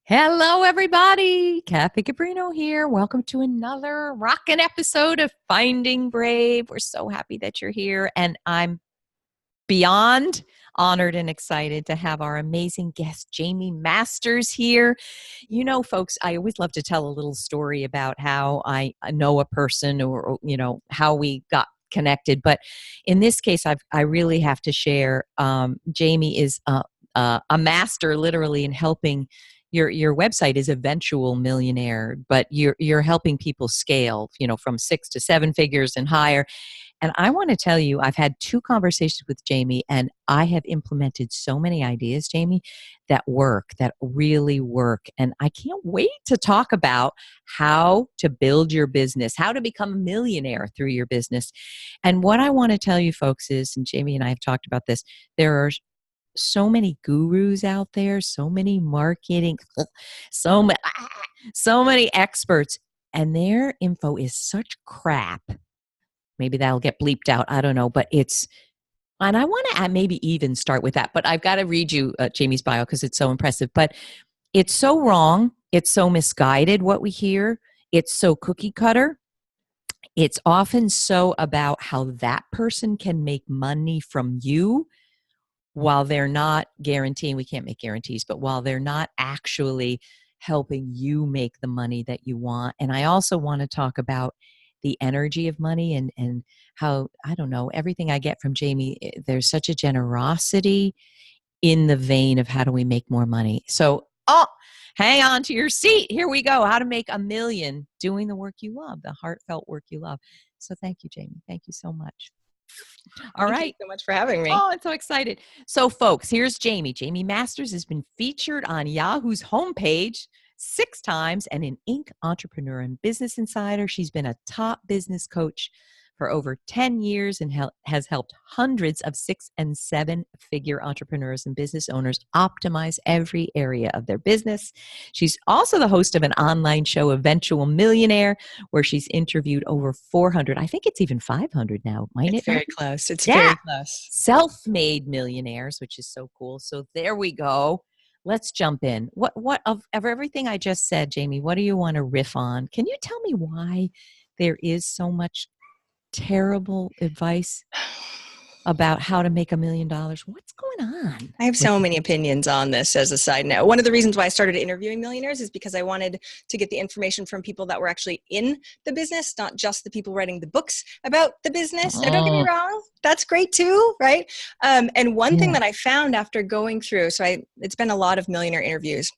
Hello, everybody. Kathy Caprino here. Welcome to another rockin' episode of Finding Brave. We're so happy that you're here, and I'm beyond honored and excited to have our amazing guest, Jaime Masters, here. You know, folks, I always love to tell a little story about how I know a person or how we got connected. But in this case, I really have to share. Jaime is a master, literally, in helping. Your website is Eventual Millionaire, but you're helping people scale, from 6 to 7 figures and higher. And I want to tell you, I've had 2 conversations with Jaime, and I have implemented so many ideas, Jaime, that work, that really work. And I can't wait to talk about how to build your business, how to become a millionaire through your business. And what I want to tell you folks is, and Jaime and I have talked about this, there are so many gurus out there, so many marketing, so many, so many experts, and their info is such crap. Maybe that'll get bleeped out. I don't know, but and I want to maybe even start with that, but I've got to read you Jaime's bio because it's so impressive. But it's so wrong. It's so misguided what we hear. It's so cookie cutter. It's often so about how that person can make money from you while they're not guaranteeing, we can't make guarantees, but while they're not actually helping you make the money that you want. And I also want to talk about the energy of money and how, I don't know, everything I get from Jaime, there's such a generosity in the vein of how do we make more money. So, hang on to your seat. Here we go. How to make $1 million doing the work you love, the heartfelt work you love. So thank you, Jaime. Thank you so much. All right. Thank you so much for having me. Oh, I'm so excited. So, folks, here's Jaime. Jaime Masters has been featured on Yahoo's homepage 6 times and in Inc. Entrepreneur and Business Insider. She's been a top business coach for over 10 years and has helped hundreds of 6- and 7-figure entrepreneurs and business owners optimize every area of their business. She's also the host of an online show, Eventual Millionaire, where she's interviewed over 400. I think it's even 500 now, might It's it? very close. It's very close. Self-made millionaires, which is so cool. So there we go. Let's jump in. What of everything I just said, Jaime, what do you want to riff on? Can you tell me why there is so much terrible advice about how to make $1 million? What's going on? I have so many opinions on this as a side note. One of the reasons why I started interviewing millionaires is because I wanted to get the information from people that were actually in the business, not just the people writing the books about the business. Now, don't get me wrong. That's great too, right? And one thing that I found after going through, it's been a lot of millionaire interviews.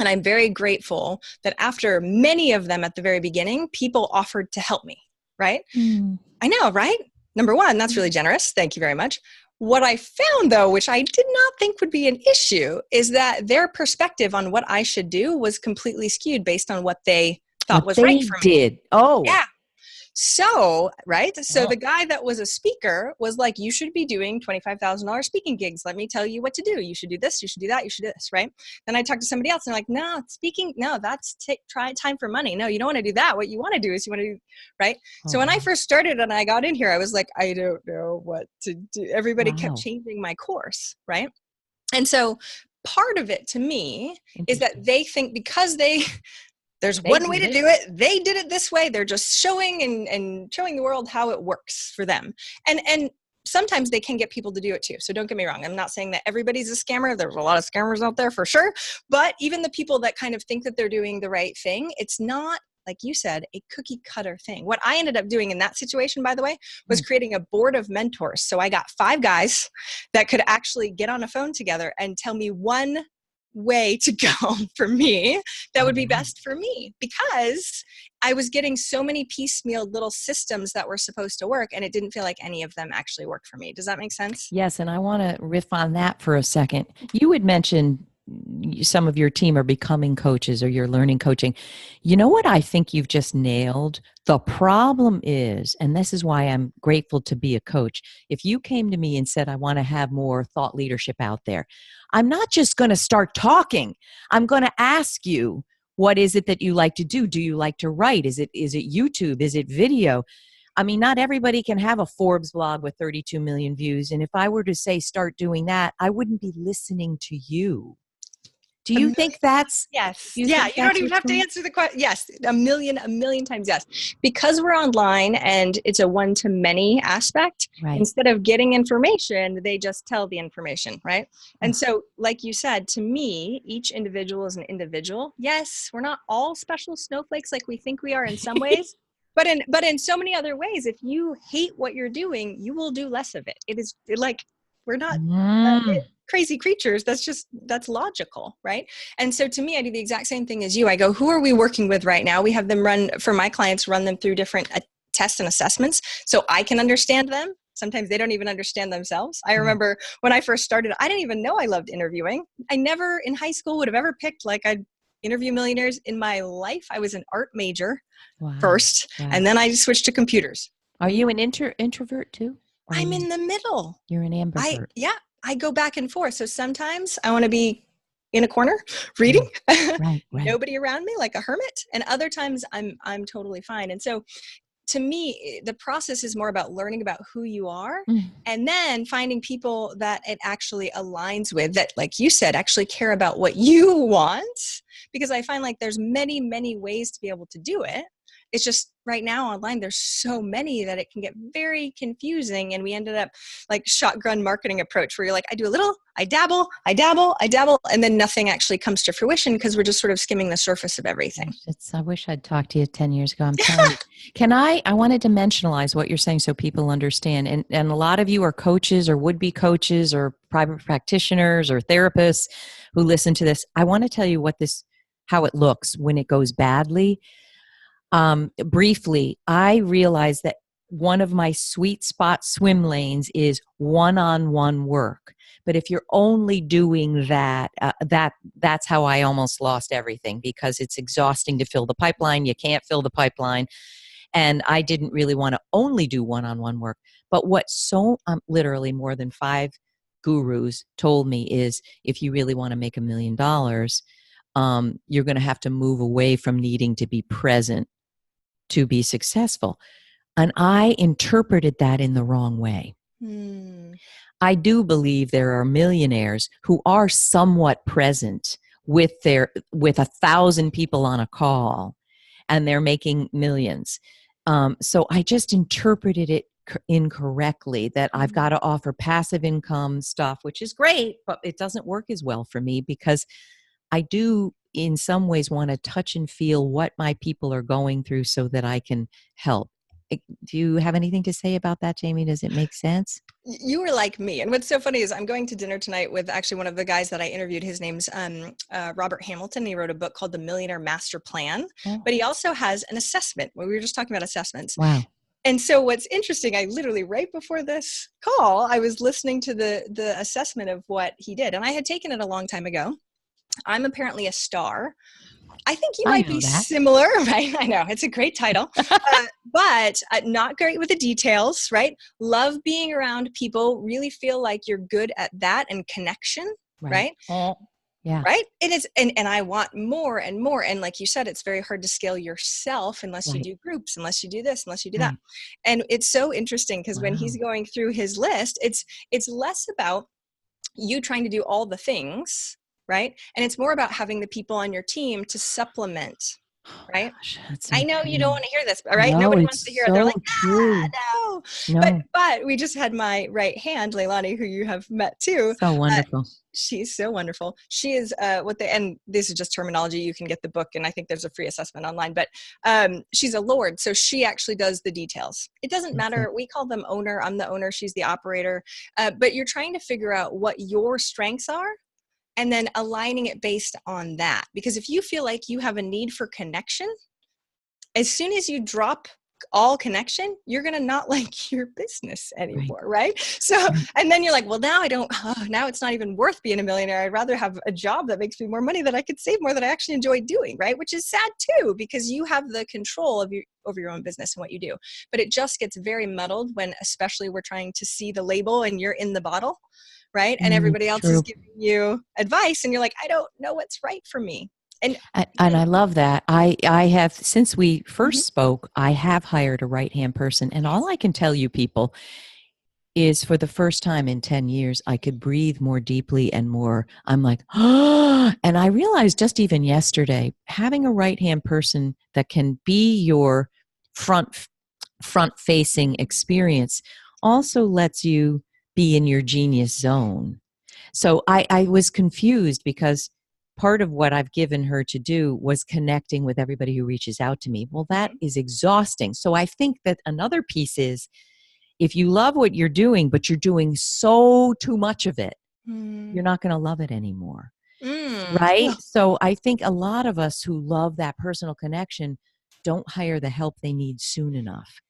And I'm very grateful that after many of them at the very beginning, people offered to help me, right? I know, right? Number one, that's really generous. Thank you very much. What I found, though, which I did not think would be an issue, is that their perspective on what I should do was completely skewed based on what they thought was right for me. Oh. Yeah. So, right? So the guy that was a speaker was like, you should be doing $25,000 speaking gigs. Let me tell you what to do. You should do this. You should do that. You should do this, right? Then I talked to somebody else and they're like, no, speaking, no, that's time for money. No, you don't want to do that. What you want to do is right? So when I first started and I got in here, I was like, I don't know what to do. Everybody kept changing my course, right? And so part of it to me is that they think because there's one way to do it. They did it this way. They're just showing and showing the world how it works for them. And sometimes they can get people to do it too. So don't get me wrong. I'm not saying that everybody's a scammer. There's a lot of scammers out there for sure. But even the people that kind of think that they're doing the right thing, it's not, like you said, a cookie cutter thing. What I ended up doing in that situation, by the way, was creating a board of mentors. So I got 5 guys that could actually get on a phone together and tell me one way to go for me that would be best for me, because I was getting so many piecemeal little systems that were supposed to work and it didn't feel like any of them actually worked for me. Does that make sense? Yes. And I want to riff on that for a second. You had mentioned some of your team are becoming coaches or you're learning coaching. You know what I think you've just nailed? The problem is, and this is why I'm grateful to be a coach, if you came to me and said, I want to have more thought leadership out there, I'm not just going to start talking. I'm going to ask you, what is it that you like to do? Do you like to write? Is it YouTube? Is it video? I mean, not everybody can have a Forbes blog with 32 million views. And if I were to say, start doing that, I wouldn't be listening to you. Do A you million think that's, Yes. do you Yeah. think You don't that's even what's have to going? answer the question. Yes. A million times yes. Because we're online and it's a one to many aspect, Right. instead of getting information, they just tell the information. Right. Ugh. And so, like you said, to me, each individual is an individual. Yes. We're not all special snowflakes like we think we are in some ways. But in so many other ways, if you hate what you're doing, you will do less of it. It is like we're not Mm. crazy creatures. That's logical, right? And so to me, I do the exact same thing as you. I go, who are we working with right now? We have them for my clients, run them through different tests and assessments so I can understand them. Sometimes they don't even understand themselves. I remember when I first started, I didn't even know I loved interviewing. I never in high school would have ever picked like I'd interview millionaires in my life. I was an art major Wow. first, Wow. and then I switched to computers. Are you an introvert too? Or I'm in the middle. you're an ambivert? I go back and forth. So sometimes I want to be in a corner reading, Right. Right. Right. nobody around me like a hermit, and other times I'm totally fine. And so to me, the process is more about learning about who you are Mm. and then finding people that it actually aligns with, that, like you said, actually care about what you want. Because I find like there's many ways to be able to do it. It's just right now online, there's so many that it can get very confusing. And we ended up like shotgun marketing approach where you're like, I do a little, I dabble, and then nothing actually comes to fruition because we're just sort of skimming the surface of everything. I wish I'd talked to you 10 years ago. I'm telling you. I want to dimensionalize what you're saying so people understand. And a lot of you are coaches or would-be coaches or private practitioners or therapists who listen to this. I want to tell you how it looks when it goes badly. Briefly, I realized that one of my sweet spot swim lanes is one-on-one work. But if you're only doing that's how I almost lost everything, because it's exhausting to fill the pipeline. You can't fill the pipeline. And I didn't really want to only do one-on-one work. But what literally more than 5 gurus told me is, if you really want to make $1 million, you're going to have to move away from needing to be present to be successful. And I interpreted that in the wrong way. I do believe there are millionaires who are somewhat present with 1,000 people on a call, and they're making millions. So I just interpreted it incorrectly, that I've got to offer passive income stuff, which is great, but it doesn't work as well for me, because I do in some ways want to touch and feel what my people are going through so that I can help. Do you have anything to say about that, Jamie? Does it make sense? You were like me. And what's so funny is I'm going to dinner tonight with actually one of the guys that I interviewed. His name's Robert Hamilton. He wrote a book called The Millionaire Master Plan, but he also has an assessment. We were just talking about assessments. Wow. And so what's interesting, I literally right before this call, I was listening to the assessment of what he did. And I had taken it a long time ago. I'm apparently a star. I think you might be similar, right? I know, it's a great title, but not great with the details, right? Love being around people, really feel like you're good at that and connection, right? Yeah. Right? It is. And I want more and more. And like you said, it's very hard to scale yourself unless you do groups, unless you do this, unless you do that. And it's so interesting because when he's going through his list, it's less about you trying to do all the things, right? And it's more about having the people on your team to supplement, right? Gosh, that's I know you don't want to hear this, right? No, Nobody wants to hear it. They're like, true. no. But we just had my right hand, Leilani, who you have met too. So wonderful. She's so wonderful. She is and this is just terminology. You can get the book, and I think there's a free assessment online, but she's a Lord. So she actually does the details. It doesn't matter. We call them owner. I'm the owner. She's the operator. But you're trying to figure out what your strengths are, and then aligning it based on that. Because if you feel like you have a need for connection, as soon as you drop all connection, you're going to not like your business anymore, right? So, and then you're like, well, now now it's not even worth being a millionaire. I'd rather have a job that makes me more money that I could save more, that I actually enjoy doing, right? Which is sad too, because you have the control over your own business and what you do. But it just gets very muddled when, especially, we're trying to see the label and you're in the bottle, right? And everybody else is giving you advice and you're like, I don't know what's right for me. And I love that. I have, since we first spoke, I have hired a right-hand person. And all I can tell you, people, is for the first time in 10 years, I could breathe more deeply and more. I'm like, oh, and I realized just even yesterday, having a right-hand person that can be your front-facing experience also lets you be in your genius zone. So I was confused because part of what I've given her to do was connecting with everybody who reaches out to me. Well, that is exhausting. So I think that another piece is, if you love what you're doing, but you're doing so too much of it, you're not going to love it anymore. Right? Well, So I think a lot of us who love that personal connection don't hire the help they need soon enough.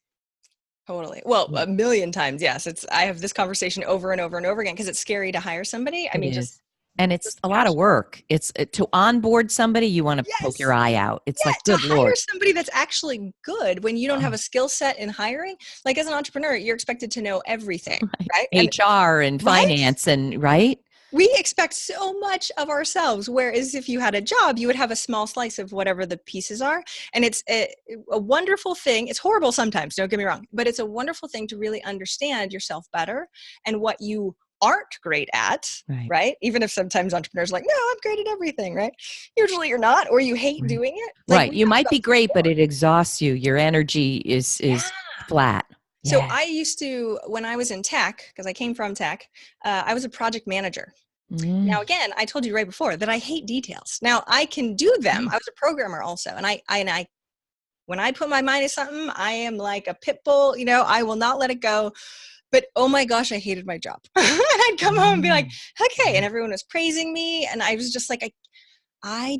totally. Well, a million times, yes. I have this conversation over and over and over again because it's scary to hire somebody. I mean, just and it's a lot of passion. work. It's to onboard somebody, you want to poke your Yes. eye out. It's Yeah, like, to good hire Lord. somebody that's actually good when you don't have a skill set in hiring. Like as an entrepreneur, you're expected to know everything, right? And HR and finance and right? we expect so much of ourselves, whereas if you had a job, you would have a small slice of whatever the pieces are. And it's a wonderful thing. It's horrible sometimes, don't get me wrong, but it's a wonderful thing to really understand yourself better and what you aren't great at, right? Even if sometimes entrepreneurs are like, no, I'm great at everything, right? Usually you're not, or you hate doing it. Right. You might be great, but it exhausts you. Your energy is flat. So I used to, when I was in tech, because I came from tech, I was a project manager. Now, again, I told you right before that I hate details. Now, I can do them. I was a programmer also. And I when I put my mind to something, I am like a pit bull, I will not let it go. But oh my gosh, I hated my job. I'd come home and be like, okay. And everyone was praising me. And I was just like, I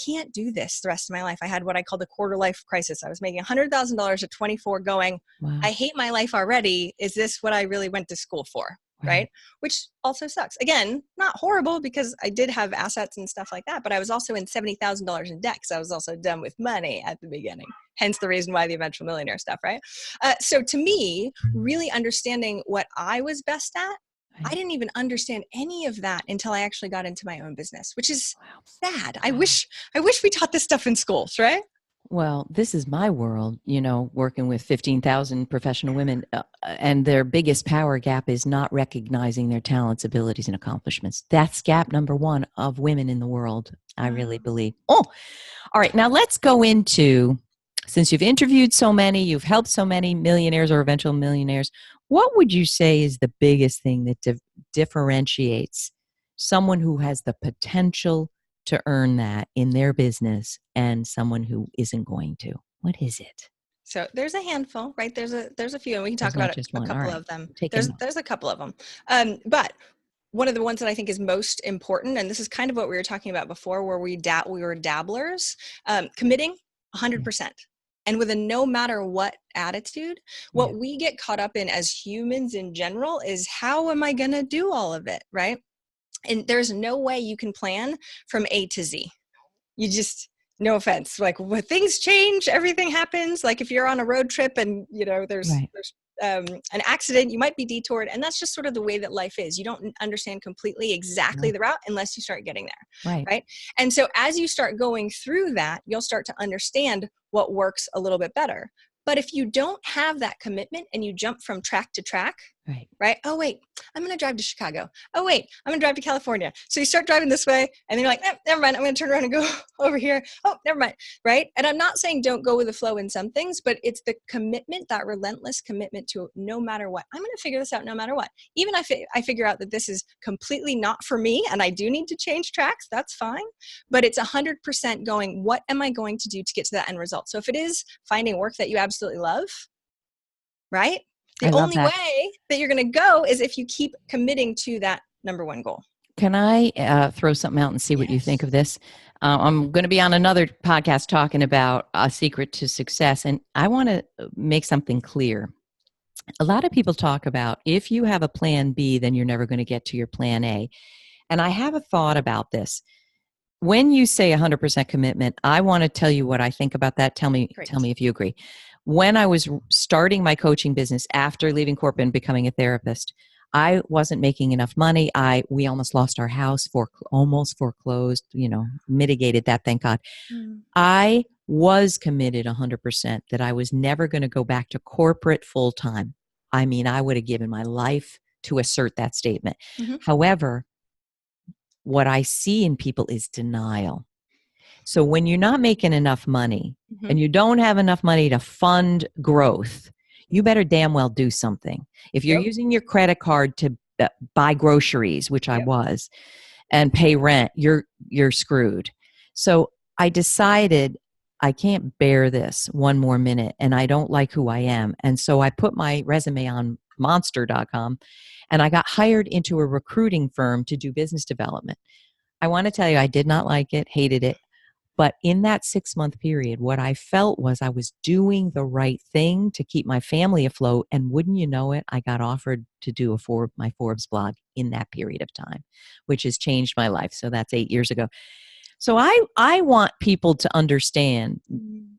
can't do this the rest of my life. I had what I called a quarter life crisis. I was making $100,000 at 24 going, I hate my life already. Is this what I really went to school for? Right. Which also sucks. Again, not horrible because I did have assets and stuff like that, but I was also in $70,000 in debt because I was also done with money at the beginning. Hence the reason why the Eventual Millionaire stuff, right? So to me, really understanding what I was best at, I didn't even understand any of that until I actually got into my own business, which is sad. I wish we taught this stuff in schools, right? Well, this is my world, working with 15,000 professional women, and their biggest power gap is not recognizing their talents, abilities, and accomplishments. That's gap number one of women in the world, I really believe. Oh, all right. Now let's go into, since you've interviewed so many, you've helped so many millionaires or eventual millionaires, what would you say is the biggest thing that differentiates someone who has the potential to earn that in their business and someone who isn't going to? What is it? So there's a handful, right? There's a few, and we can talk about a couple of them. There's a couple of them. But one of the ones that I think is most important, and this is kind of what we were talking about before, where we were dabblers, committing 100%. And with a no matter what attitude, what we get caught up in as humans in general is, how am I going to do all of it, right? And there's no way you can plan from A to Z. You just, no offense, like when things change, everything happens. Like if you're on a road trip and there's an accident, you might be detoured, and that's just sort of the way that life is. You don't understand completely exactly the route unless you start getting there, right? And so as you start going through that, you'll start to understand what works a little bit better. But if you don't have that commitment and you jump from track to track, right? Oh, wait, I'm going to drive to Chicago. Oh, wait, I'm going to drive to California. So you start driving this way and then you're like, never mind, I'm going to turn around and go over here. Oh, never mind, right? And I'm not saying don't go with the flow in some things, but it's the commitment, that relentless commitment to no matter what. I'm going to figure this out no matter what. Even if I figure out that this is completely not for me and I do need to change tracks, that's fine. But it's 100% going, what am I going to do to get to that end result? So if it is finding work that you absolutely love, right? The only way that you're going to go is if you keep committing to that number one goal. Can I throw something out and see what you think of this? I'm going to be on another podcast talking about a secret to success, and I want to make something clear. A lot of people talk about, if you have a plan B, then you're never going to get to your plan A. And I have a thought about this. When you say 100% commitment, I want to tell you what I think about that. Tell me if you agree. When I was starting my coaching business after leaving corporate and becoming a therapist, I wasn't making enough money. We almost lost our house, almost foreclosed, mitigated that, thank God. I was committed 100% that I was never going to go back to corporate full time. I mean, I would have given my life to assert that statement. Mm-hmm. However, what I see in people is denial. So when you're not making enough money Mm-hmm. and you don't have enough money to fund growth, you better damn well do something. If you're Yep. using your credit card to buy groceries, which I Yep. was, and pay rent, you're screwed. So I decided I can't bear this one more minute, and I don't like who I am. And so I put my resume on monster.com, and I got hired into a recruiting firm to do business development. I want to tell you, I did not like it, hated it. But in that 6-month period, what I felt was I was doing the right thing to keep my family afloat. And wouldn't you know it, I got offered to do my Forbes blog in that period of time, which has changed my life. So that's 8 years ago. So I want people to understand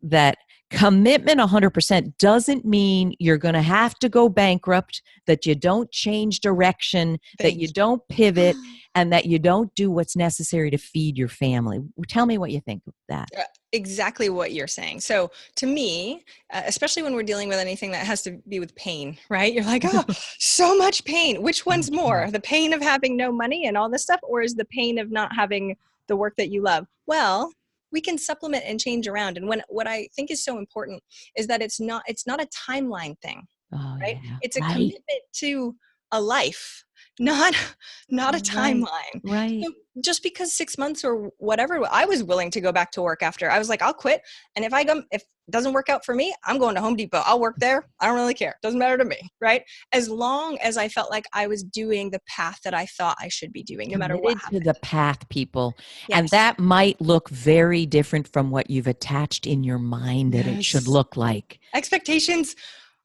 that commitment 100% doesn't mean you're going to have to go bankrupt, that you don't change direction, that you don't pivot, and that you don't do what's necessary to feed your family. Tell me what you think of that. Exactly what you're saying. So to me, especially when we're dealing with anything that has to be with pain, right? You're like, oh, so much pain. Which one's more? The pain of having no money and all this stuff, or is the pain of not having the work that you love? Well, we can supplement and change around. And what I think is so important is that it's not a timeline thing, right? Yeah. It's a commitment to a life, not a timeline. Right. So just because 6 months or whatever, I was willing to go back to work after. I was like, I'll quit. And if it doesn't work out for me, I'm going to Home Depot. I'll work there. I don't really care. Doesn't matter to me, right? As long as I felt like I was doing the path that I thought I should be doing, no matter what happened. To the path, people. Yes. And that might look very different from what you've attached in your mind that it should look like. Expectations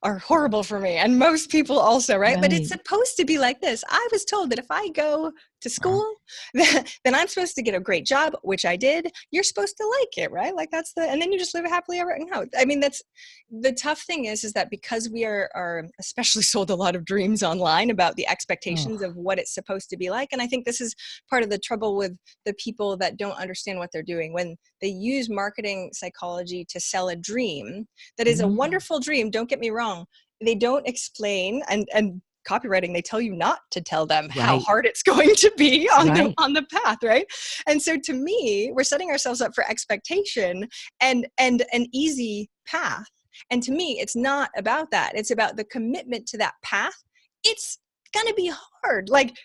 are horrible for me, and most people also, right? But it's supposed to be like this. I was told that if I go to school, then I'm supposed to get a great job, which I did. You're supposed to like it, right? Like and then you just live happily ever. No, I mean, that's the tough thing is that because we are especially sold a lot of dreams online about the expectations of what it's supposed to be like. And I think this is part of the trouble with the people that don't understand what they're doing when they use marketing psychology to sell a dream that is a wonderful dream. Don't get me wrong. They don't explain and copywriting, they tell you not to tell them how hard it's going to be on the path, right? And so to me, we're setting ourselves up for expectation and an easy path. And to me, it's not about that. It's about the commitment to that path. It's going to be hard. Like,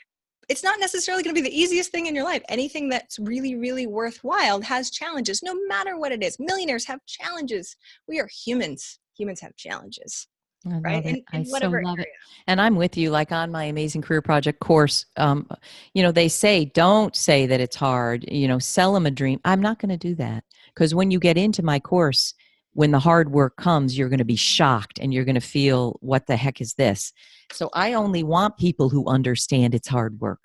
it's not necessarily going to be the easiest thing in your life. Anything that's really, really worthwhile has challenges, no matter what it is. Millionaires have challenges. We are humans. Humans have challenges. Right. In whatever so love area. it. And I'm with you, like on my Amazing Career Project course, they say, don't say that it's hard, sell them a dream. I'm not going to do that because when you get into my course, when the hard work comes, you're going to be shocked and you're going to feel, what the heck is this? So I only want people who understand it's hard work.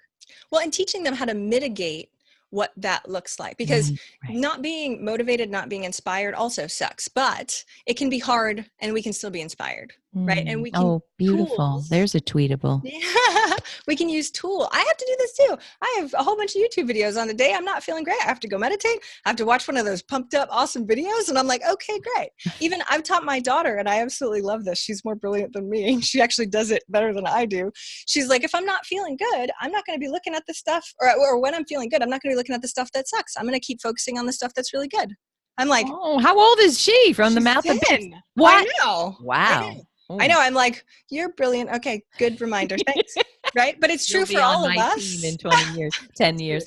Well, and teaching them how to mitigate what that looks like, because not being motivated, not being inspired also sucks, but it can be hard and we can still be inspired, right? And we can beautiful. There's a tweetable. Yeah, we can use tool. I have to do this too. I have a whole bunch of YouTube videos on the day I'm not feeling great. I have to go meditate. I have to watch one of those pumped up, awesome videos. And I'm like, okay, great. Even I've taught my daughter, and I absolutely love this. She's more brilliant than me. She actually does it better than I do. She's like, if I'm not feeling good, I'm not going to be looking at the stuff, or when I'm feeling good, I'm not going to be looking at the stuff that sucks. I'm going to keep focusing on the stuff that's really good. I'm like, oh, how old is she? From the mouth 10. of babes. What? I know. Wow. I know. I'm like, you're brilliant. Okay, good reminder. Thanks. Right? But it's true for all of us. Team in 20 years, 10 years.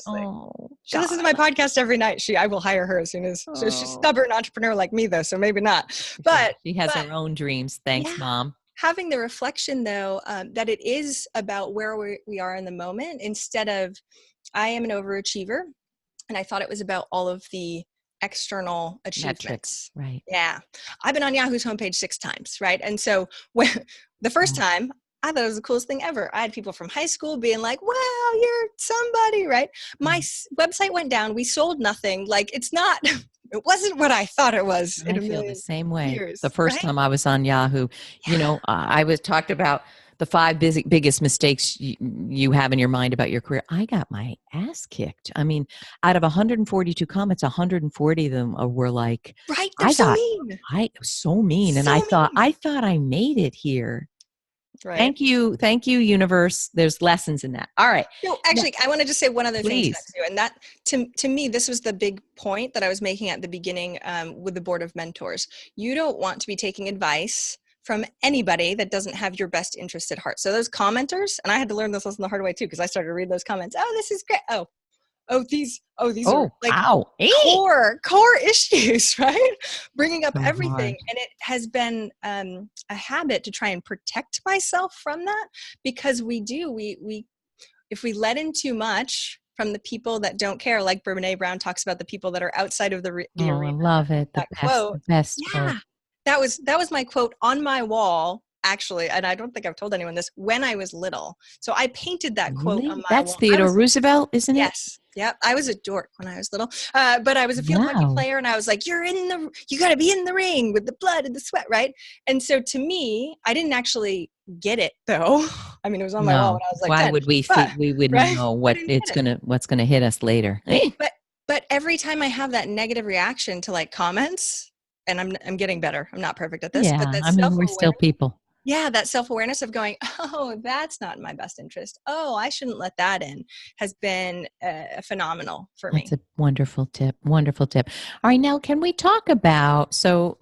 She listens to my podcast every night. I will hire her as soon as. So she's a stubborn entrepreneur like me, though, so maybe not. But she has her own dreams. Thanks, Mom. Having the reflection, though, that it is about where we are in the moment, instead of, I am an overachiever, and I thought it was about all of the external achievements. Metrics, right. Yeah. I've been on Yahoo's homepage 6 times, right? And so the first time, I thought it was the coolest thing ever. I had people from high school being like, wow, you're somebody, right? My website went down. We sold nothing. Like, it wasn't what I thought it was. I feel the same way. Years, the first time I was on Yahoo, I was talked about the 5 biggest mistakes you have in your mind about your career. I got my ass kicked. I mean, out of 142 comments, 140 of them were like, right, they're so mean. So mean. And I thought I made it here. Right. Thank you, universe. There's lessons in that. All right. No, actually, I want to just say one other thing to that Please. too, and that to me, this was the big point that I was making at the beginning with the board of mentors. You don't want to be taking advice from anybody that doesn't have your best interest at heart. So those commenters, and I had to learn this lesson the hard way too, because I started to read those comments. Oh, this is great. These are Oh, like wow. core issues, right? Bringing up So everything. hard. And it has been a habit to try and protect myself from that, because we if we let in too much from the people that don't care, like Brene Brown talks about, the people that are outside of the Oh, I arena, love it. that quote. The best quote. Yeah, that was my quote on my wall, actually, and I don't think I've told anyone this, when I was little. So I painted that quote on Really? my That's wall. I Theodore was Roosevelt, isn't it? Yes. Yep. I was a dork when I was little, but I was a field hockey Wow. player, and I was like, you got to be in the ring with the blood and the sweat, right? And so to me, I didn't actually get it though. I mean, it was on my wall No. when I was like Why 10, would we but we wouldn't right, know I didn't get it. what's gonna hit us later. But every time I have that negative reaction to like comments, and I'm getting better. I'm not perfect at this, but Yeah. that I mean, we're self-awareness. still people. Yeah, that self-awareness of going, oh, that's not in my best interest. Oh, I shouldn't let that in, has been phenomenal for That's me. a wonderful tip. Wonderful tip. All right, now can we talk about, so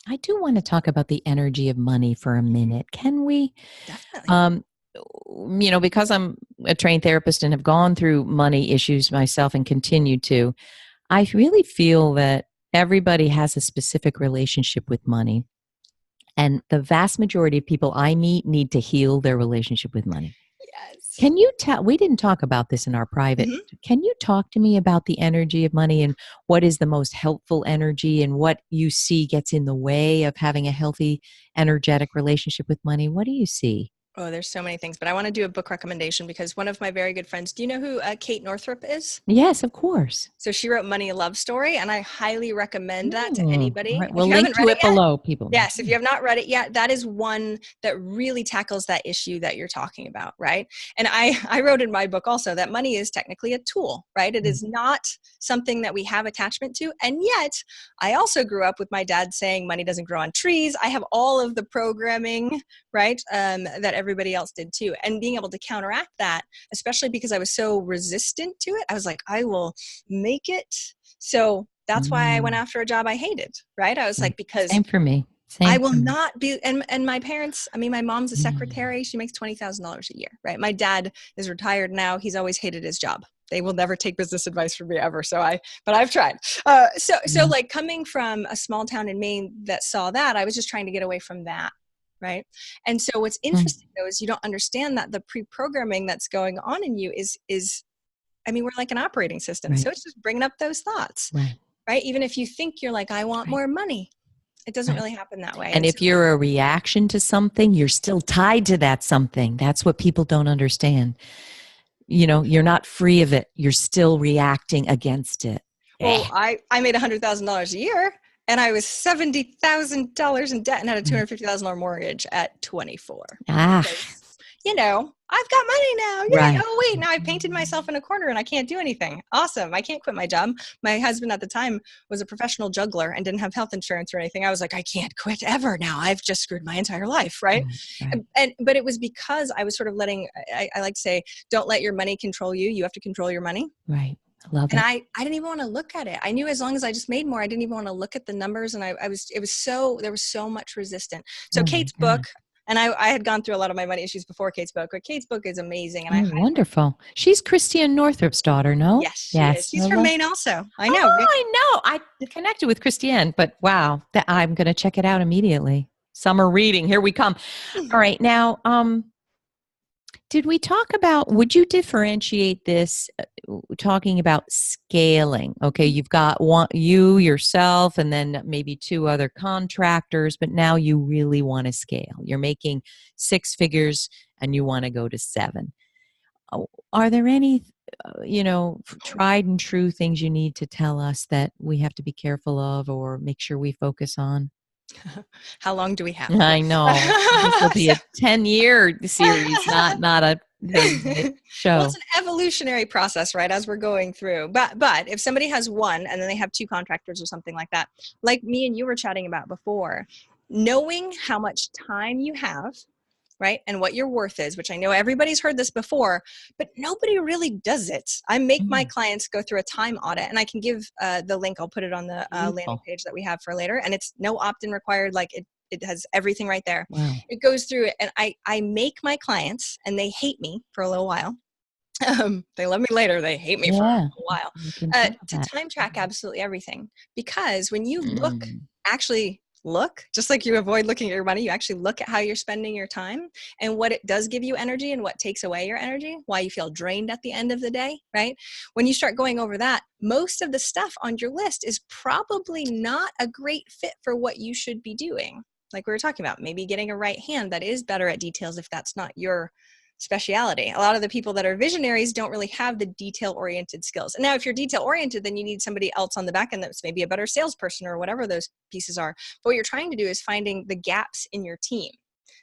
I do want to talk about the energy of money for a minute. Can we? Definitely. Um, because I'm a trained therapist and have gone through money issues myself and continue to, I really feel that everybody has a specific relationship with money. And the vast majority of people I meet need to heal their relationship with money. Yes. Can you tell? We didn't talk about this in our private. Mhm. Can you talk to me about the energy of money and what is the most helpful energy and what you see gets in the way of having a healthy, energetic relationship with money? What do you see? Oh, there's so many things, but I want to do a book recommendation because one of my very good friends, do you know who Kate Northrup is? Yes, of course. So she wrote Money, a Love Story, and I highly recommend that to All anybody. right. If We'll you link haven't to read it it yet, below, people. yes, if you have not read it yet, that is one that really tackles that issue that you're talking about, right? And I wrote in my book also that money is technically a tool, right? It is not something that we have attachment to. And yet, I also grew up with my dad saying money doesn't grow on trees. I have all of the programming, right, that everybody else did too. And being able to counteract that, especially because I was so resistant to it, I was like, I will make it. So that's why I went Mm, after a job I hated, right? I was right. like, because Same for me. I Same will for me. not be, and my parents, I mean, my mom's a Mm. secretary. She makes $20,000 a year, right? My dad is retired now. He's always hated his job. They will never take business advice from me ever. But I've tried. So Yeah. like coming from a small town in Maine that saw that, I was just trying to get away from that. Right. And so what's Mm. interesting though, is you don't understand that the pre-programming that's going on in you is, I mean, we're like an operating system. So Right. it's just bringing up those thoughts, Right. right? Even if you think you're like, I want Right. more money, it doesn't Right. really happen that way. And And so if you're a reaction to something, you're still tied to that something. That's what people don't understand. You're not free of it. You're still reacting against it. well, Eh. I made $100,000 a year, and I was $70,000 in debt and had a Right. $250,000 mortgage at 24. Ah, Because, I've got money now. Yay. right. Oh, wait, now I painted myself in a corner and I can't do anything. Awesome. I can't quit my job. My husband at the time was a professional juggler and didn't have health insurance or anything. I was like, I can't quit ever now. I've just screwed my entire life. Right. Right. Right. But it was because I was sort of I like to say, don't let your money control you. You have to control your money. Right. I love And it. I didn't even want to look at it. I knew as long as I just made more, I didn't even want to look at the numbers. And there was so much resistance. So Oh my Kate's book, God. and I had gone through a lot of my money issues before Kate's book, but Kate's book is amazing. And Oh, wonderful. She's Christiane Northrup's daughter, no? yes, she is. Yes. She's I from love. Maine also. I know. Oh, I know. I connected with Christiane, but wow, I'm going to check it out immediately. Summer reading. Here we come. All right. Now, did we talk about, would you differentiate this talking about scaling? Okay, you've got yourself, and then maybe two other contractors, but now you really want to scale. You're making six figures and you want to go to seven. Are there any, tried and true things you need to tell us that we have to be careful of or make sure we focus on? How long do we have? I know. This will be So- a 10-year series, not a 30-minute well, it's show. an evolutionary process, right? As we're going through. But if somebody has one and then they have two contractors or something like that, like me and you were chatting about before, knowing how much time you have right? And what your worth is, which I know everybody's heard this before, but nobody really does it. I make my clients go through a time audit, and I can give the link. I'll put it on the landing page that we have for later. And it's no opt-in required. Like it has everything right there. Wow. It goes through it. And I make my clients, and they hate me for a little while. They love me later. They hate me for a while. To time track absolutely everything. Because when you actually look, just like you avoid looking at your money, you actually look at how you're spending your time and what it does give you energy and what takes away your energy, why you feel drained at the end of the day, right? When you start going over that, most of the stuff on your list is probably not a great fit for what you should be doing. Like we were talking about, maybe getting a right hand that is better at details if that's not your speciality. A lot of the people that are visionaries don't really have the detail-oriented skills. And now if you're detail-oriented, then you need somebody else on the back end that's maybe a better salesperson or whatever those pieces are. But what you're trying to do is finding the gaps in your team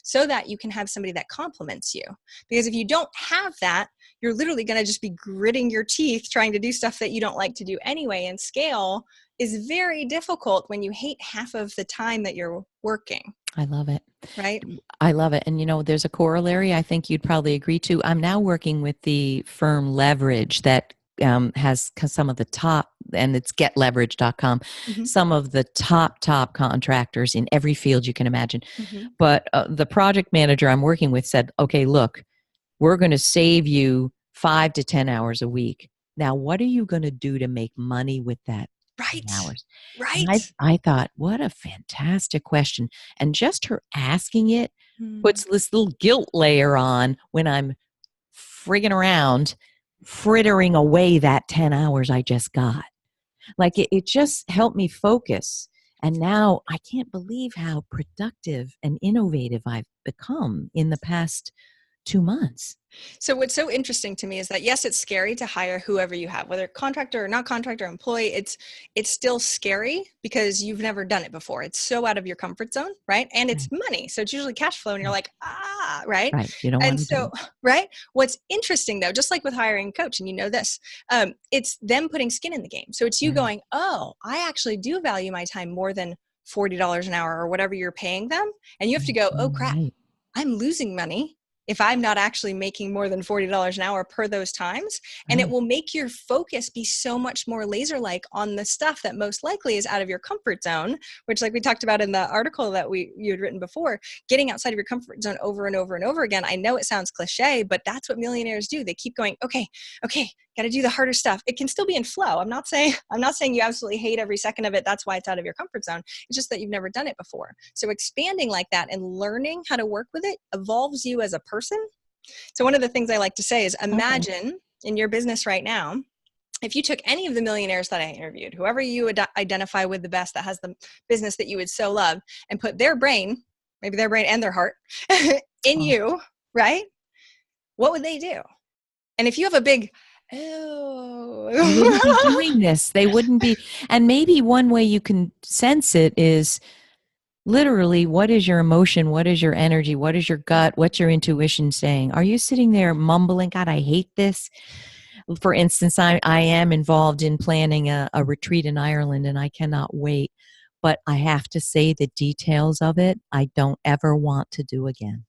so that you can have somebody that complements you. Because if you don't have that, you're literally going to just be gritting your teeth trying to do stuff that you don't like to do anyway. And scale is very difficult when you hate half of the time that you're working. I love it. Right? I love it. And, there's a corollary I think you'd probably agree to. I'm now working with the firm Leverage that has some of the top, and it's getleverage.com, some of the top contractors in every field you can imagine. But the project manager I'm working with said, okay, look, we're going to save you 5 to 10 hours a week. Now, what are you going to do to make money with that? Hours. Right. And I thought, what a fantastic question. And just her asking it puts this little guilt layer on when I'm frigging around, frittering away that 10 hours I just got. Like it just helped me focus. And now I can't believe how productive and innovative I've become in the past 2 months. So what's so interesting to me is that, yes, it's scary to hire whoever you have, whether contractor or not contractor, employee, it's still scary because you've never done it before. It's so out of your comfort zone, right? And it's money. So it's usually cash flow and you're like, right? Right. You don't want to do it. Right? What's interesting though, just like with hiring a coach, and you know this, it's them putting skin in the game. So it's you going, oh, I actually do value my time more than $40 an hour or whatever you're paying them. And you have to go, oh crap, I'm losing money if I'm not actually making more than $40 an hour per those times. And it will make your focus be so much more laser-like on the stuff that most likely is out of your comfort zone, which, like we talked about in the article that you had written before, getting outside of your comfort zone over and over and over again. I know it sounds cliche, but that's what millionaires do. They keep going, okay, got to do the harder stuff. It can still be in flow. I'm not saying you absolutely hate every second of it. That's why it's out of your comfort zone. It's just that you've never done it before. So expanding like that and learning how to work with it evolves you as a person. So one of the things I like to say is imagine in your business right now, if you took any of the millionaires that I interviewed, whoever you would identify with the best that has the business that you would so love, and put their brain, maybe their brain and their heart in you, right? What would they do? And if you have a big, they wouldn't be doing this. They wouldn't be. And maybe one way you can sense it is literally, what is your emotion? What is your energy? What is your gut? What's your intuition saying? Are you sitting there mumbling, God, I hate this? For instance, I am involved in planning a retreat in Ireland, and I cannot wait. But I have to say the details of it, I don't ever want to do again.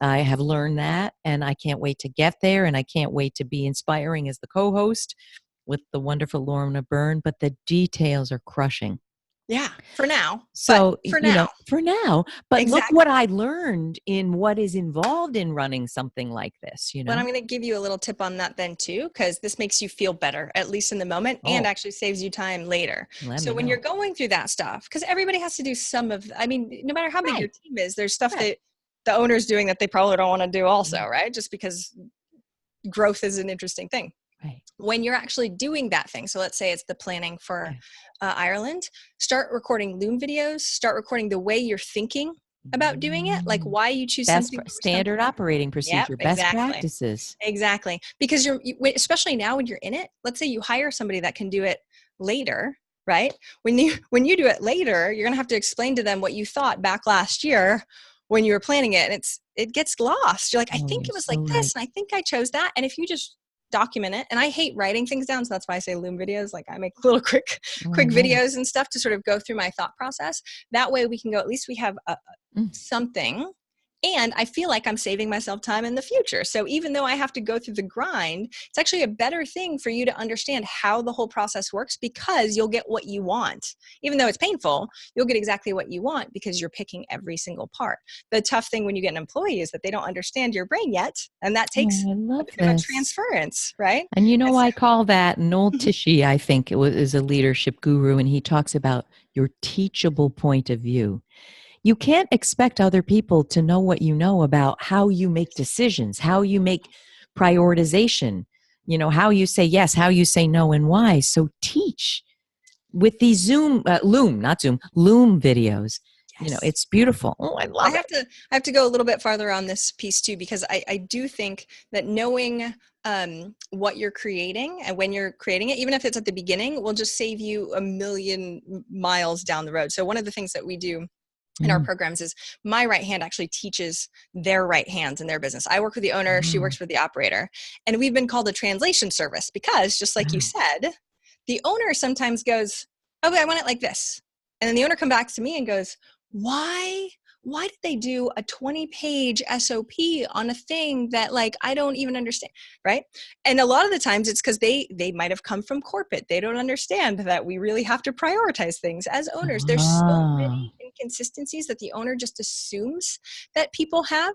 I have learned that, and I can't wait to get there, and I can't wait to be inspiring as the co-host with the wonderful Lorna Byrne, but the details are crushing. Yeah, for now. So, for now. But Exactly. Look what I learned in what is involved in running something like this, But I'm going to give you a little tip on that then too, because this makes you feel better, at least in the moment, and actually saves you time later. So when you're going through that stuff, because everybody has to do some of, no matter how big your team is, there's stuff that the owner's doing that they probably don't want to do also, right? Just because growth is an interesting thing. Right. When you're actually doing that thing, so let's say it's the planning for Ireland, start recording Loom videos, start recording the way you're thinking about doing it, like why you choose something. Standard operating procedure, best practices. Exactly. Because especially now when you're in it, let's say you hire somebody that can do it later, right? When you do it later, you're going to have to explain to them what you thought back last year when you were planning it, and it gets lost. You're like, I think it was like this, and I think I chose that. And if you just document it, and I hate writing things down, so that's why I say Loom videos. Like I make little quick videos and stuff to sort of go through my thought process. That way we can go, at least we have something And I feel like I'm saving myself time in the future. So even though I have to go through the grind, it's actually a better thing for you to understand how the whole process works, because you'll get what you want. Even though it's painful, you'll get exactly what you want because you're picking every single part. The tough thing when you get an employee is that they don't understand your brain yet. And that takes Oh, I a love bit of a this. transference, right? And you And know, so, I call that Noel Tishy, I think is a leadership guru, and he talks about your teachable point of view. You can't expect other people to know what you know about how you make decisions, how you make prioritization, how you say yes, how you say no, and why. So teach with these Loom videos. yes. It's beautiful. Oh, I I love have it. to I have to go a little bit farther on this piece too, because I do think that knowing what you're creating and when you're creating it, even if it's at the beginning, will just save you a million miles down the road. So one of the things that we do in our Mm. programs is my right hand actually teaches their right hands in their business. I work with the owner, she Wow. works with the operator, and we've been called a translation service because, just like you Wow. said, the owner sometimes goes, "Oh, but I want it like this," and then the owner comes back to me and goes, "Why? Why did they do a 20-page SOP on a thing that, like, I don't even understand?" Right? And a lot of the times it's because they might have come from corporate. They don't understand that we really have to prioritize things as owners. There's so Ah. many inconsistencies that the owner just assumes that people have,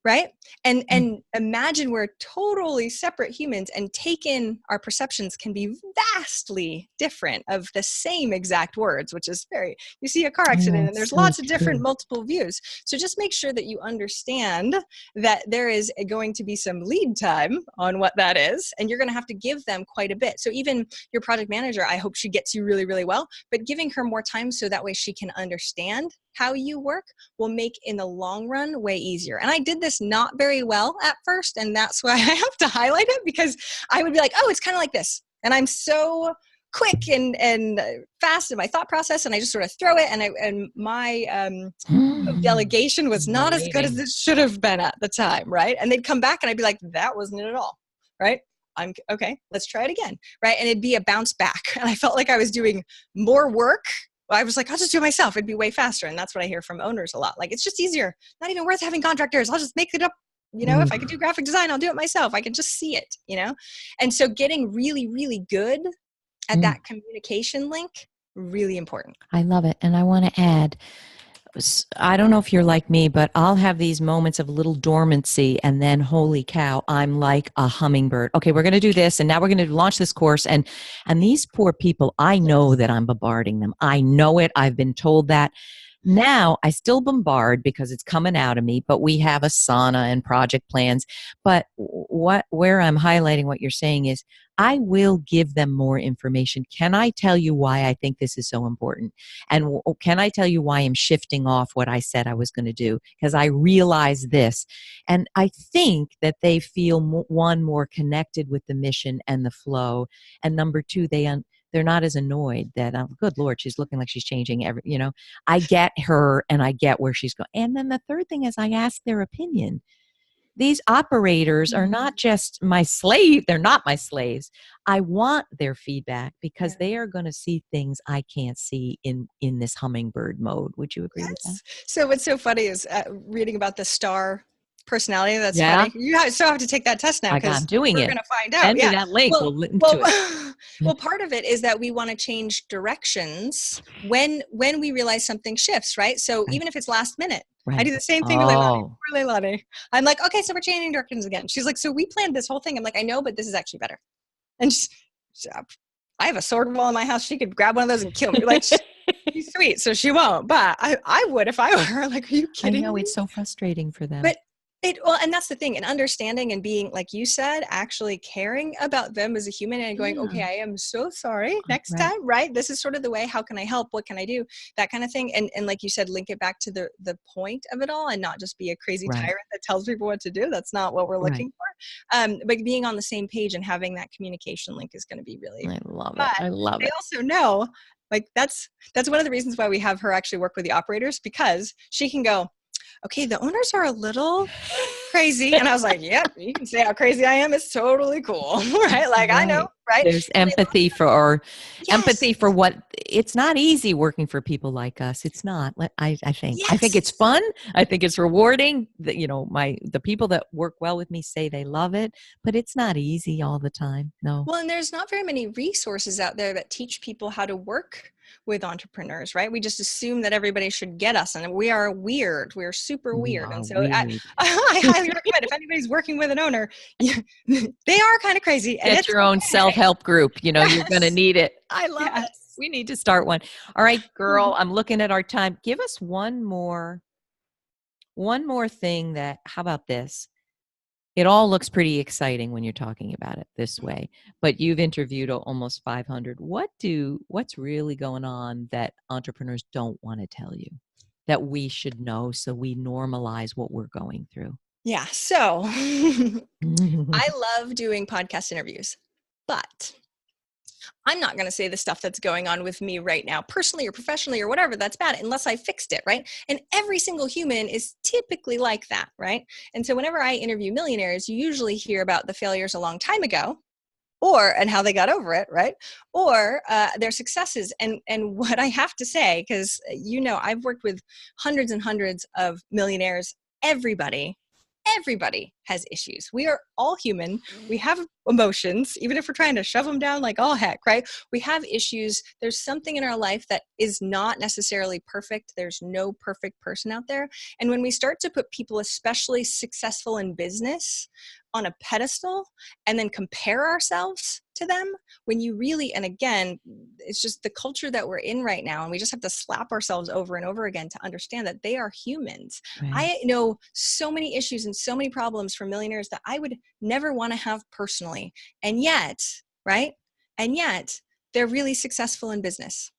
right? Mm. And imagine we're totally separate humans, and take in our perceptions can be vastly different of the same exact words, which is very, you see a car Oh, accident and it's there's so lots of different true. multiple views. So just make sure that you understand that there is going to be some lead time on what that is, and you're going to have to give them quite a bit. So even your project manager, I hope she gets you really, really well, but giving her more time so that way she can understand how you work will make in the long run way easier. And I did this not very well at first, and that's why I have to highlight it, because I would be like, oh, it's kind of like this, and I'm so quick and fast in my thought process, and I just sort of throw it, and my delegation was I'm not as good as relating. it should have been at the time, right? And they'd come back and I'd be like, that wasn't it at all, right? I'm okay, let's try it again, right? And it'd be a bounce back, and I felt like I was doing more work. I was like, I'll just do it myself, it'd be way faster. And that's what I hear from owners a lot, like, it's just easier, not even worth having contractors, I'll just make it up. If I could do graphic design, I'll do it myself, I can just see it. And so getting really, really good at Mm. that communication link, really important. I love it. And I want to add, I don't know if you're like me, but I'll have these moments of a little dormancy, and then holy cow, I'm like a hummingbird. Okay, we're going to do this, and now we're going to launch this course, and these poor people, I know that I'm bombarding them. I know it. I've been told that. Now I still bombard because it's coming out of me, but we have a sauna and project plans. But where I'm highlighting what you're saying is I will give them more information. Can I tell you why I think this is so important? And can I tell you why I'm shifting off what I said I was going to do? Because I realize this. And I think that they feel, one, more connected with the mission and the flow. And number two, they're not as annoyed that, good Lord, she's looking like she's changing I get her and I get where she's going. And then the third thing is I ask their opinion. These operators are not just my slave. They're not my slaves. I want their feedback because Yeah. they are going to see things I can't see in this hummingbird mode. Would you agree with that? Yes. So what's so funny is reading about the star personality. That's Yeah. funny. You still have to take that test now, I'm because doing we're it. going to find out. Send me Yeah. that link. Well, We'll link well, to it. well. Part of it is that we want to change directions when we realize something shifts, right? So Right. even if it's last minute, I Right. do the same thing to Leilani. Oh. Poor Leilani. I'm like, okay, so we're changing directions again. She's like, so we planned this whole thing. I'm like, I know, but this is actually better. And I have a sword wall in my house. She could grab one of those and kill me. Like, she's sweet, so she won't. But I would if I were her. Like, are you I kidding know me? it's so frustrating for them. But and that's the thing, and understanding and being, like you said, actually caring about them as a human and going, Yeah. okay, I am so sorry. Next Right. time, right? This is sort of the way. How can I help? What can I do? That kind of thing. And like you said, link it back to the point of it all, and not just be a crazy Right. tyrant that tells people what to do. That's not what we're Right. looking for. But being on the same page and having that communication link is going to be really. I love it. But I love they it. also know, like, that's one of the reasons why we have her actually work with the operators, because she can go, okay, the owners are a little crazy. And I was like, yep, you can say how crazy I am. It's totally cool. Right. Like, I know. Right. There's empathy empathy for what it's not easy working for people like us. It's not. I think it's fun. I think it's rewarding. The people that work well with me say they love it, but it's not easy all the time. No. Well, and there's not very many resources out there that teach people how to work with entrepreneurs, right? We just assume that everybody should get us, and we are weird. We're super weird. And so I highly recommend, if anybody's working with an owner, they are kind of crazy. And get your own self-help group. You're going to need it. I love it. We need to start one. All right, girl, I'm looking at our time. Give us one more thing how about this? It all looks pretty exciting when you're talking about it this way, but you've interviewed almost 500. What's really going on that entrepreneurs don't want to tell you that we should know so we normalize what we're going through? Yeah. So I love doing podcast interviews, but I'm not going to say the stuff that's going on with me right now, personally or professionally or whatever, that's bad, unless I fixed it, right? And every single human is typically like that, right? And so whenever I interview millionaires, you usually hear about the failures a long time ago, and how they got over it, right? Or their successes. And what I have to say, because I've worked with hundreds and hundreds of millionaires, everybody has issues. We are all human. We have emotions, even if we're trying to shove them down like all heck, right? We have issues. There's something in our life that is not necessarily perfect. There's no perfect person out there. And when we start to put people, especially successful in business, on a pedestal and then compare ourselves to them, when you really, and again, it's just the culture that we're in right now, and we just have to slap ourselves over and over again to understand that they are humans. Right. I know so many issues and so many problems from millionaires that I would never want to have personally. And yet, right? And yet they're really successful in business.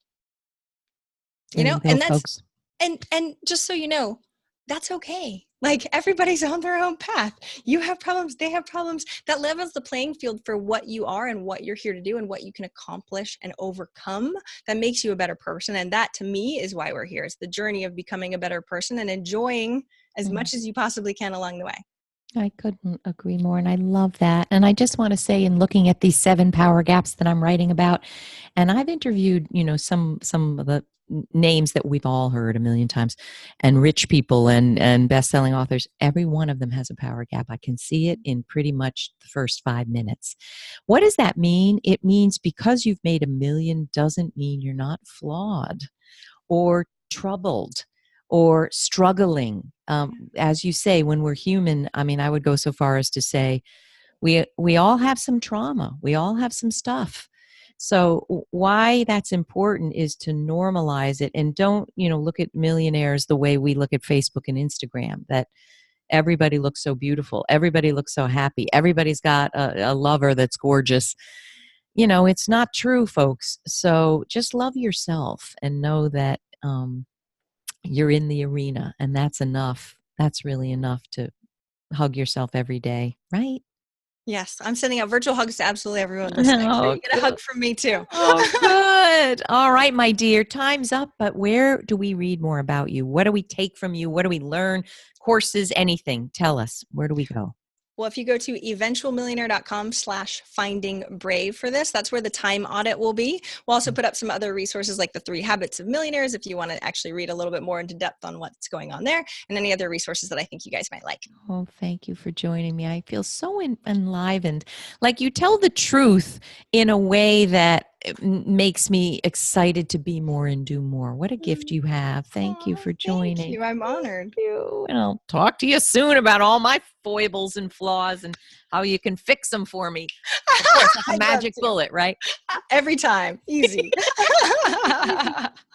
And that's, folks. And just so you know, that's okay. Like, everybody's on their own path. You have problems, they have problems. That levels the playing field for what you are and what you're here to do and what you can accomplish and overcome. That makes you a better person. And that, to me, is why we're here. It's the journey of becoming a better person and enjoying as much as you possibly can along the way. I couldn't agree more. And I love that. And I just want to say, in looking at these 7 power gaps that I'm writing about, and I've interviewed, some of the names that we've all heard a million times, and rich people and best-selling authors, every one of them has a power gap. I can see it in pretty much the first 5 minutes. What does that mean? It means because you've made $1 million doesn't mean you're not flawed or troubled or struggling. As you say, when we're human, I would go so far as to say we all have some trauma. We all have some stuff. So why that's important is to normalize it, and don't, look at millionaires the way we look at Facebook and Instagram, that everybody looks so beautiful. Everybody looks so happy. Everybody's got a lover that's gorgeous. It's not true, folks. So just love yourself and know that you're in the arena, and that's enough. That's really enough to hug yourself every day, right? Yes, I'm sending out virtual hugs to absolutely everyone listening. So you get a hug from me too. Oh, good. All right, my dear, time's up, but where do we read more about you? What do we take from you? What do we learn? Courses, anything? Tell us. Where do we go? Well, if you go to eventualmillionaire.com/findingbrave for this, that's where the time audit will be. We'll also put up some other resources like the 3 Habits of Millionaires if you want to actually read a little bit more into depth on what's going on there, and any other resources that I think you guys might like. Oh, thank you for joining me. I feel so enlivened. Like, you tell the truth in a way that makes me excited to be more and do more. What a gift you have. Thank you for joining. Thank you. I'm honored. Thank you. And I'll talk to you soon about all my foibles and flaws and how you can fix them for me. Of course, like a magic bullet, right? Every time. Easy.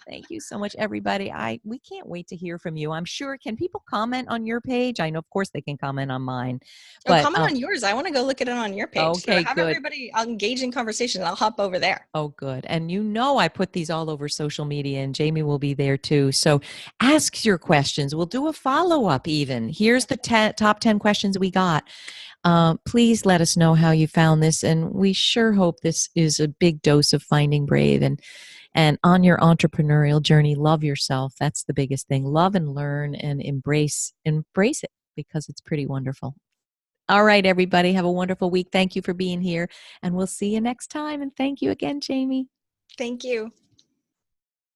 Thank you so much, everybody. We can't wait to hear from you. I'm sure. Can people comment on your page? I know, of course, they can comment on mine. But comment on yours. I want to go look at it on your page. Okay, so have everybody engage in conversation. I'll hop over there. Oh, good. And I put these all over social media, and Jamie will be there too. So ask your questions. We'll do a follow-up even. Here's the top 10 questions we got. Please let us know how you found this. And we sure hope this is a big dose of Finding Brave. And on your entrepreneurial journey, love yourself. That's the biggest thing. Love and learn and embrace it. because it's pretty wonderful. All right, everybody, have a wonderful week. Thank you for being here, and we'll see you next time. And thank you again, Jaime. Thank you.